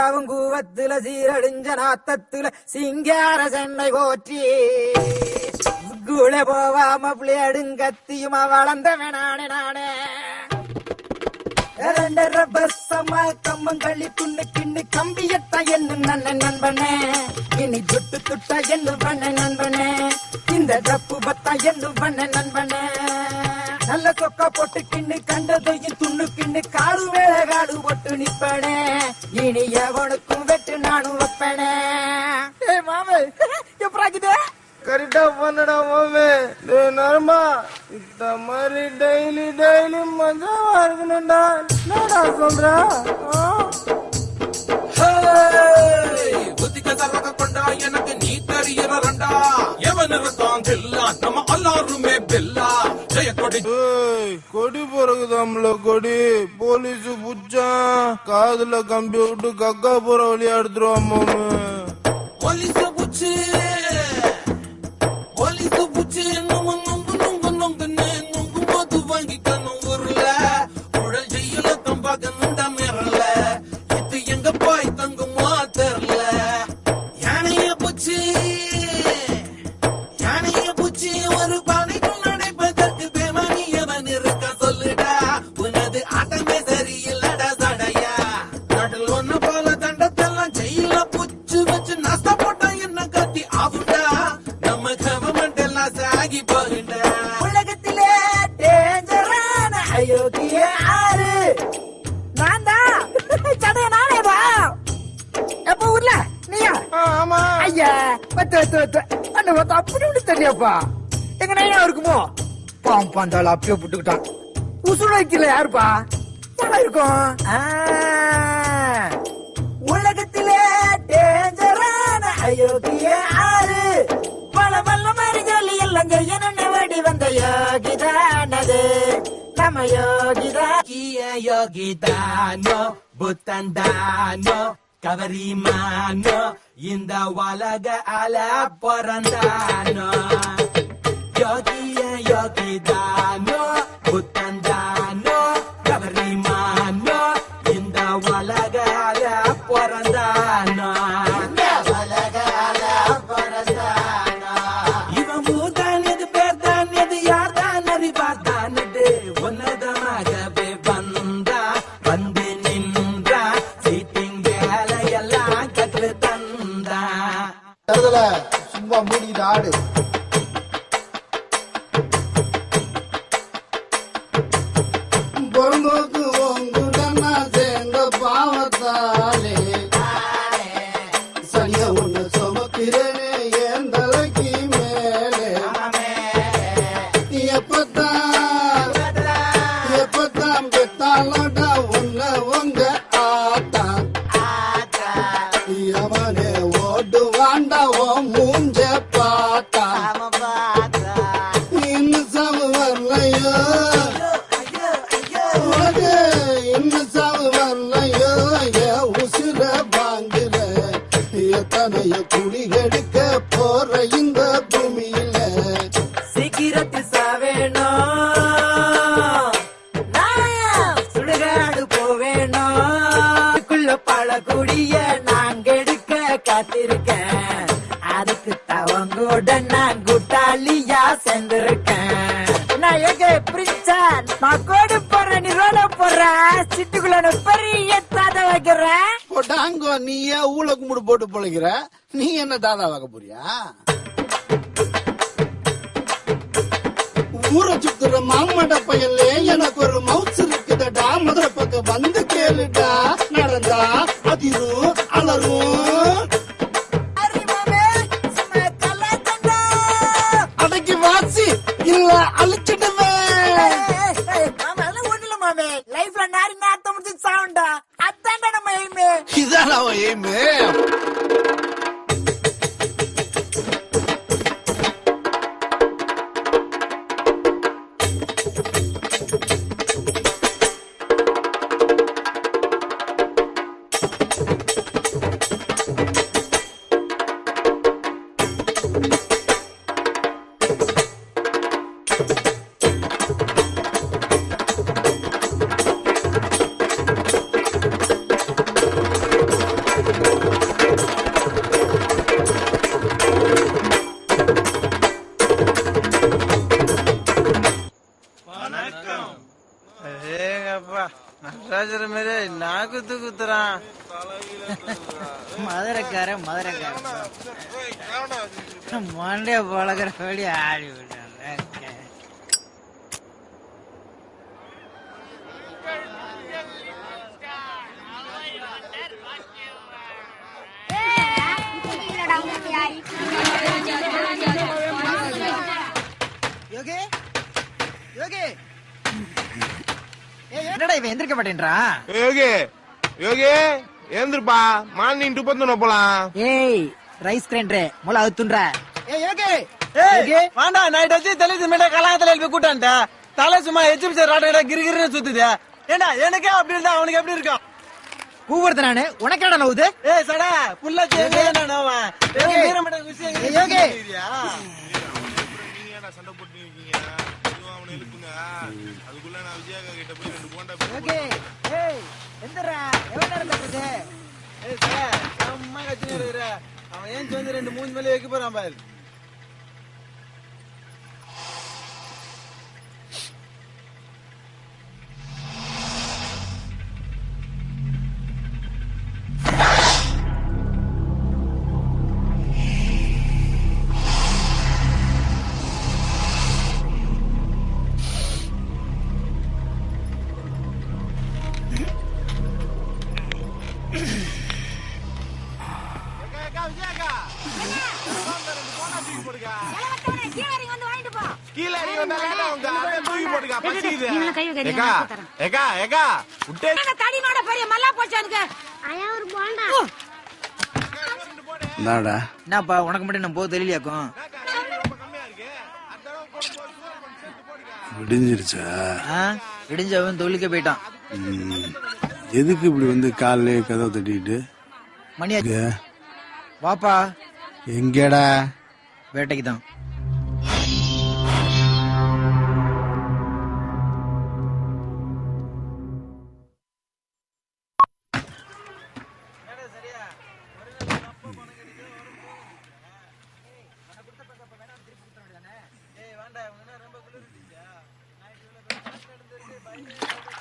சீராவும் கூவத்துல சீரடிஞ்ச நாத்தத்துல சிங்கார சென்னை போற்றி கூட போவாம பிள்ளையடுங்கத்தியுமா வளர்ந்தவன் நானே நானே கம்மங்களி துண்ணு கிண்ணு கம்பியத்தா என்னும் நண்பனே இனி துட்டு துட்டா என்னும் பண்ண நண்பனே இந்த தப்பு பத்தா என்னும் பண்ண நண்பனே நல்ல சொக்கா போட்டு கிண்ணு கண்டதையும் துண்ணு கிண்ணு காடு வேலை காடு போட்டு நிப்பனே இனி எவனுக்கும் வெட்டு நானும் வைப்பனே. மாமே எப்படாக்குதே கரெக்டா பண்ணடா மாமே. நர்மா இந்த மாதிரி டெய்லி டெய்லி மஜாவா இருக்கணும்டா. என்னடா சொல்ற? கொண்டா எனக்கு நீ தெரியறண்டா எவன் இருக்கான் பில்லா நம்ம எல்லாருமே பில்லா ஜெய கொடி கொடி பிறகுதாம்ல கொடி போலீஸ் புச்சான் காதுல கம்பி விட்டு கக்கா போற வழியா எடுத்துருவான் மாமே. போலீஸ் புச்சு நொங்கு நொங்கு நொங்கு நொங்குன்னு நொங்கு போது வாங்கிக்கணும் ஊர்ல உழல் செய்யல தம்பாக்கணுண்டா மேறல இது எங்க போய் தங்குமா தெரியல. யானைய பூச்சி ஒரு பானைக்குள் நடைப்பதற்கு பேமானியவன் இருக்க சொல்லுடா உனது ஆட்டமே சரியில்லடா சடையா நாட்டில் ஒன்ன போல தண்டத்தெல்லாம் ஜெயில புச்சு வச்சு நாஸ்தா போட்டா என்ன கத்தி ஆகுண்டா நம்ம கவர்மெண்ட் எல்லாம் சாகி போகுண்டா. உலகத்திலே டேஞ்சரான அயோக்கிய ஆறு நான் தான் சடைய நானே வா எப்ப ஊர்ல நீயா? ஆமா ஐயா அந்த அப்படி இப்படி தெரியாப்பா எங்க நைனா இருக்குமோ பாம் பாண்டால அப்படியே புட்டுக்கிட்டான் உசுர வைக்கல யாருப்பா யாரா இருக்கும்? உலகத்திலே டேஞ்சரான அயோக்கிய ஆறு பல பல்ல மாதிரி சொல்லி எல்லாம் என்ன வடி வந்த யோகிதானது நம்ம யோகிதா யோகிதானோ புத்தந்தானோ கவரிமானோ இந்த உலக அல பிறந்தானோ யோகிதானோ புத்தந்தானோ கவரிமானோ இந்த உலக அல பிறந்தானோ இவன் மூதானது பேர் தானது யார் தான் அறிவார் தானது உன்னதமாகவே வந்தா வந்து நின்றா சீட்டிங்கெல்லாம் கற்று தந்தா. சும்மா மூடிட்டு ஆடு. பொறும்போக்கு உங்குடனா சேர்ந்த பாவத்தாலே சனிய ஒண்ணு சுமக்கிறேனே என் தலைக்கு மேலே எப்பத்தான் பெத்தாலடா உன்ன உங்க ஆத்தா அவனே ஓடு வாண்டாவோ மூஞ்ச பாத்தா இன்னும் சாவு வரலையோ இன்னும் சாவு வரலையோ உசிர வாங்குற எத்தனைய குடிகெடுக்க போற இந்த பூமியில சீக்கிரத்தில் சாவேணும் சுடுகாடு போவேணும் பல குடிய நாங்க எடுக்க காத்திருக்கேன் அதுக்கு தவங்கூட நான் கூட்டாளியா சேர்ந்திருக்கேன். நான் எங்க பிரிச்சா நான் கோடு போறேன் நீ ரோட போடுற சிட்டுக்குள்ள பெரிய தாதா வைக்கிறேன் போட்டாங்கோ நீ ஏன் ஊழ கும்பிடு போட்டு பொழைக்கிற? நீ என்ன தாதா வாக்க போறியா? ஊரை சுத்துற மாமட பயலே எனக்கு ஒரு மவுஸ் இருக்குதடா மதுரை பக்கம் வந்து கேளுடா நடந்தா அதிரும் அலரும் அடக்கி வாசி இல்ல அழிச்சிடுவேன். ஒண்ணுல லைஃப்ல நாரி நாத்த முடிச்சு சாவுண்டா அதான்டா நம்ம எய்மே. இதான் அவன் எய்மே. மதுரைக்காரன் மண்டே பழகிற வழி ஆடி விட்டாங்க. யோகி யோகி என்னடா இவன் எந்திரிக்க மாட்டேன்றான்? யோகி யோகி ஏந்திருப்பா, மார்னிங் டுப்பந்து போலாம். ஏய் ரைஸ் கிரைண்டர் முளை அவுத்துன்ற. ஏய் யோகி வாண்டா நைட் வச்சு தெளிச்சு மேட கலாயத்துல எழுப்பி கூட்டான்டா. தலை சும்மா எஜிபிச்சர் ராட்டா கிரிகிரின்னு சுத்துது. ஏண்டா எனக்கே அப்படி இருந்தா அவனுக்கு எப்படி இருக்கும்? கூவுறது நானு உனக்கேடா நவுது? ஏய் சடா புள்ள சேங்கடா நோவன். ஏய் வீரமட விஷயம் யோகி நீங்க சண்டை போட்டு இருக்கீங்க, அவனை எழுப்புங்க. அதுக்குள்ள நான் விஜயகா கிட்ட போய் 2 போண்டா. யோகி ஏய் எந்திரா, எவ்வளவு நேரம் தப்புது? ஏய் சடா அம்மா கத்தினே இருக்கற. அவன் ஏன் வந்து 2 மூஞ்சி மேல வைக்க போறான் பாரு. என்னப்பா உனக்கு மட்டும் நம்ம போக தெரியலையாக்கும்? விடிஞ்சிருச்சா? விடிஞ்சவன் தொழிலுக்கு போயிட்டான். எதுக்கு இப்படி வந்து காலையிலே கதவை தட்டிக்கிட்டு? மணியா வாப்பா. எங்கடா? வேட்டைக்கு தான்.